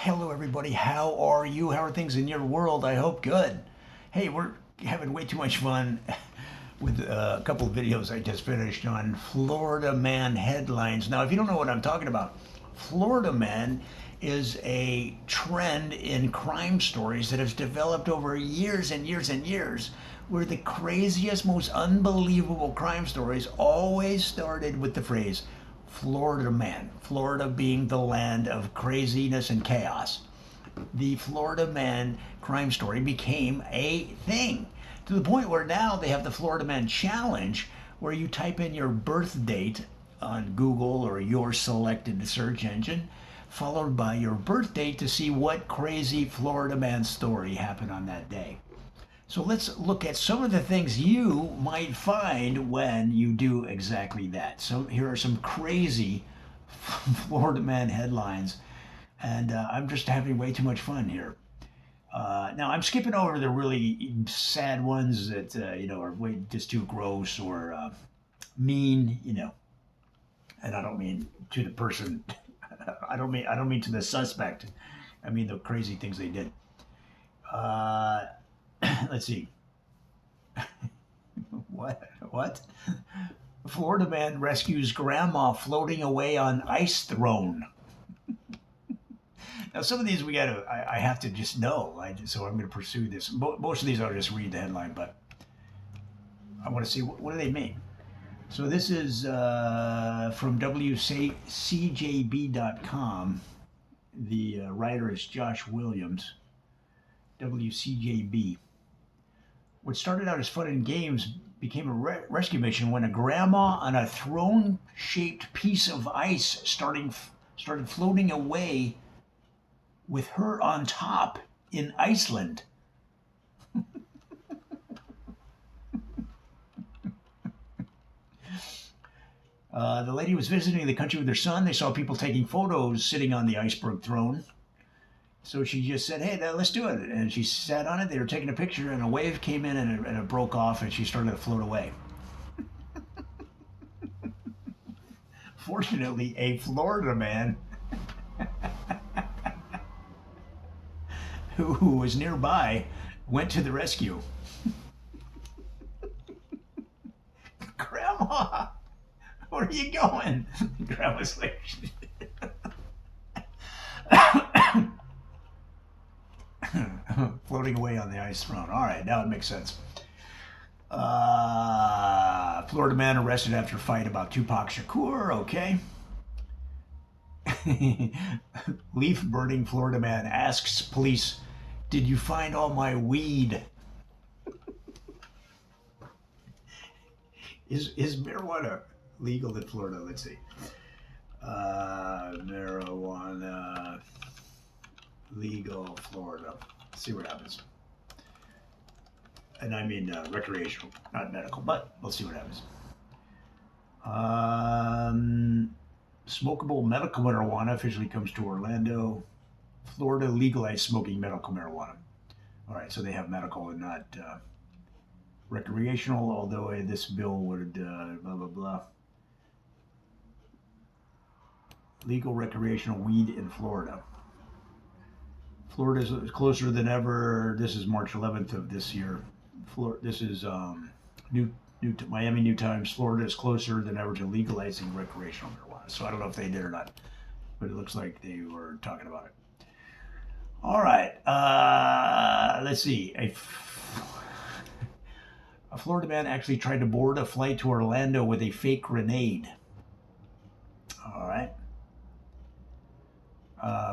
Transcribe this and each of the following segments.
Hello, everybody. How are you? How are things in your world? I hope good. Hey, we're having way too much fun with a couple of videos I just finished on Florida Man headlines. Now, if you don't know what I'm talking about, Florida Man is a trend in crime stories that has developed over years and years and years, where the craziest, most unbelievable crime stories always started with the phrase Florida Man, Florida being the land of craziness and chaos. The Florida Man crime story became a thing to the point where now they have the Florida Man Challenge, where you type in your birth date on Google or your selected search engine, followed by your birth date to see what crazy Florida Man story happened on that day. So let's look at some of the things you might find when you do exactly that. So here are some crazy Florida Man headlines, and I'm just having way too much fun here. Now I'm skipping over the really sad ones that are way just too gross or mean, and I don't mean to the person. I don't mean to the suspect. I mean the crazy things they did. Uh, let's see. What? Florida man rescues grandma floating away on ice throne. Now, some of these I have to just know. So I'm going to pursue this. Most of these I'll just read the headline, but I want to see what do they mean. So this is from WCJB.com. The writer is Josh Williams. WCJB. What started out as fun and games became a rescue mission when a grandma on a throne-shaped piece of ice started floating away with her on top in Iceland. The lady was visiting the country with her son. They saw people taking photos sitting on the iceberg throne. So she just said, hey, let's do it. And she sat on it. They were taking a picture, and a wave came in, and it broke off, and she started to float away. Fortunately, a Florida man who was nearby went to the rescue. Grandma, where are you going? Grandma's like, floating away on the ice throne. All right, now it makes sense. Florida man arrested after fight about Tupac Shakur. Okay. Leaf burning Florida man asks police, "Did you find all my weed?" Is marijuana legal in Florida? Let's see. Marijuana legal Florida. Let's see what happens. And I mean recreational, not medical, but we'll see what happens. Smokable medical marijuana officially comes to Orlando. Florida legalized smoking medical marijuana. All right, so they have medical and not recreational, although this bill would blah, blah, blah. Legal recreational weed in Florida. Florida is closer than ever. This is March 11th of this year. This is Miami New Times. Florida is closer than ever to legalizing recreational marijuana. So I don't know if they did or not, but it looks like they were talking about it. All right. Let's see. A Florida man actually tried to board a flight to Orlando with a fake grenade. All right.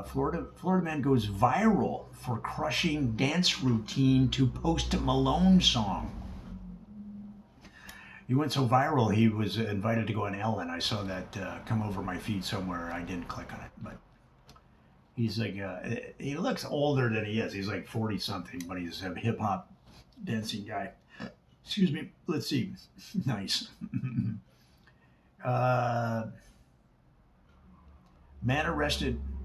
Florida man goes viral for crushing dance routine to Post Malone song. He went so viral, he was invited to go on Ellen. I saw that come over my feed somewhere. I didn't click on it, but he's like, he looks older than he is. He's like 40 something, but he's a hip hop dancing guy. Excuse me. Let's see. Nice.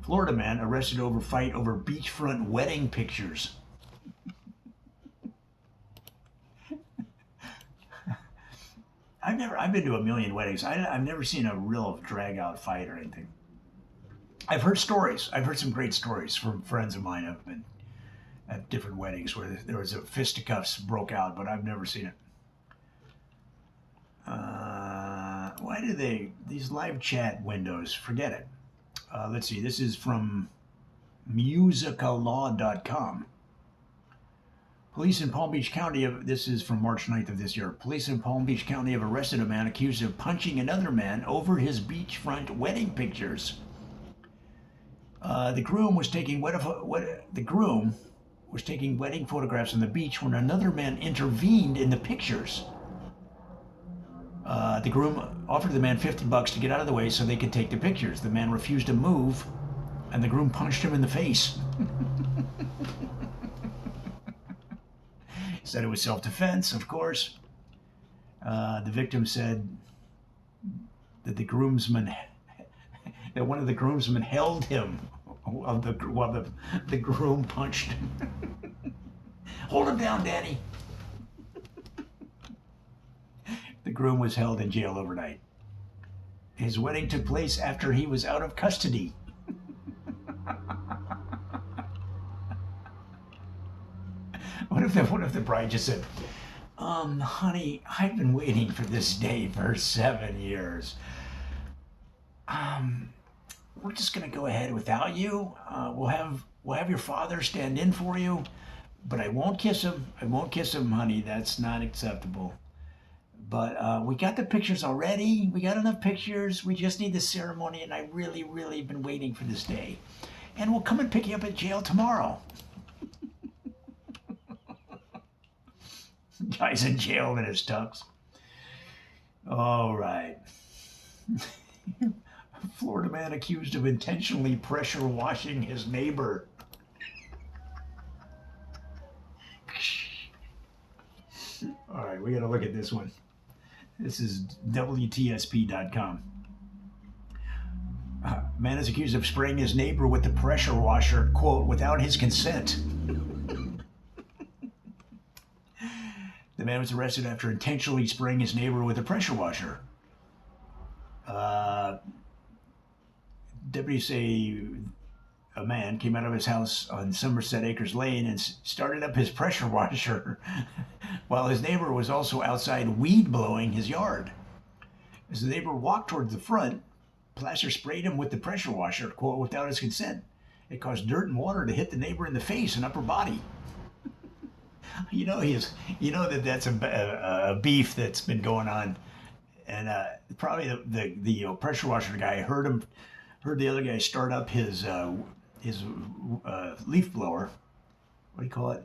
Florida man arrested over fight over beachfront wedding pictures. I've been to a million weddings. I've never seen a real drag out fight or anything. I've heard stories. I've heard some great stories from friends of mine who've been at different weddings where there was a fisticuffs broke out, but I've never seen it. Why do these live chat windows, forget it. Let's see, this is from musicalaw.com. Police in Palm Beach County, this is from March 9th of this year. Police in Palm Beach County have arrested a man accused of punching another man over his beachfront wedding pictures. The groom was taking wedding photographs on the beach when another man intervened in the pictures. The groom offered the man $50 to get out of the way so they could take the pictures. The man refused to move, and the groom punched him in the face. Said it was self-defense, of course. The victim said that one of the groomsmen held him while the groom punched him. Hold him down, Danny. The groom was held in jail overnight. His wedding took place after he was out of custody. What if the bride just said, honey, I've been waiting for this day for 7 years. We're just gonna go ahead without you. We'll have your father stand in for you, but I won't kiss him. I won't kiss him, honey. That's not acceptable. But we got the pictures already. We got enough pictures. We just need the ceremony, and I really, really been waiting for this day. And we'll come and pick you up at jail tomorrow. Guy's in jail in his tux. All right. Florida man accused of intentionally pressure washing his neighbor. All right, we got to look at this one. This is WTSP.com. Man is accused of spraying his neighbor with the pressure washer, quote, without his consent. The man was arrested after intentionally spraying his neighbor with a pressure washer. Deputies say a man came out of his house on Somerset Acres Lane and started up his pressure washer while his neighbor was also outside weed blowing his yard. As the neighbor walked towards the front, Placer sprayed him with the pressure washer, quote, without his consent. It caused dirt and water to hit the neighbor in the face and upper body. That's a beef that's been going on, and probably the pressure washer guy heard the other guy start up his leaf blower. What do you call it?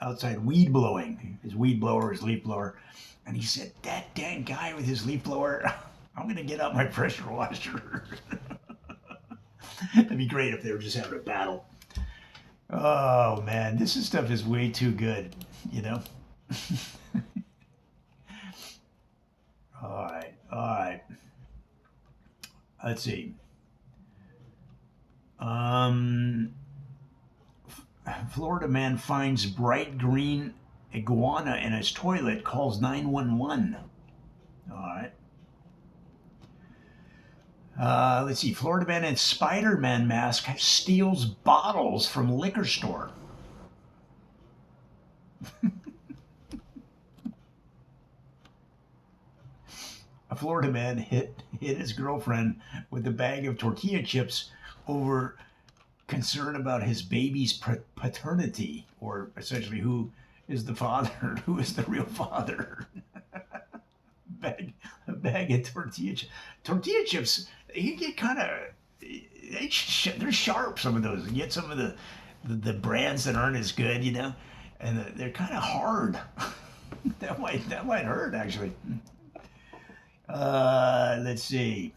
Outside weed blowing. His weed blower, his leaf blower, and he said, "That dang guy with his leaf blower, I'm gonna get out my pressure washer." That'd be great if they were just having a battle. Oh man, this stuff is way too good, you know? All right. Let's see. Florida man finds bright green iguana in his toilet, calls 911. All right. Let's see. Florida man in Spider-Man mask steals bottles from liquor store. A Florida man hit his girlfriend with a bag of tortilla chips over concern about his baby's paternity, or essentially who is the father, who is the real father. A bag of tortilla chips. You get kind of, they're sharp, some of those. You get some of the brands that aren't as good, you know, and they're kind of hard. that might hurt, actually. Let's see.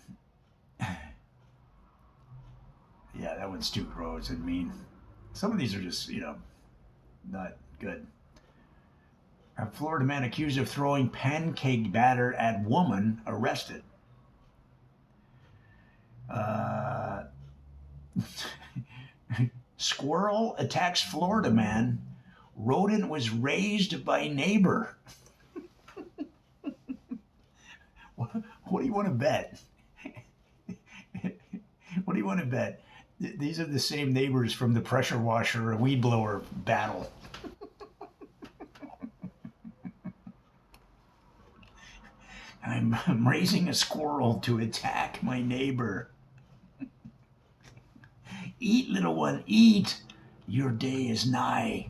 Yeah, that one's too gross and mean. Some of these are just, not good. A Florida man accused of throwing pancake batter at woman arrested. Squirrel attacks Florida man. Rodent was raised by neighbor. What do you want to bet? What do you want to bet? These are the same neighbors from the pressure washer or weed blower battle. I'm raising a squirrel to attack my neighbor. Eat, little one, eat. Your day is nigh.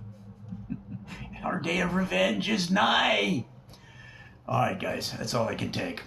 Our day of revenge is nigh. All right, guys, that's all I can take.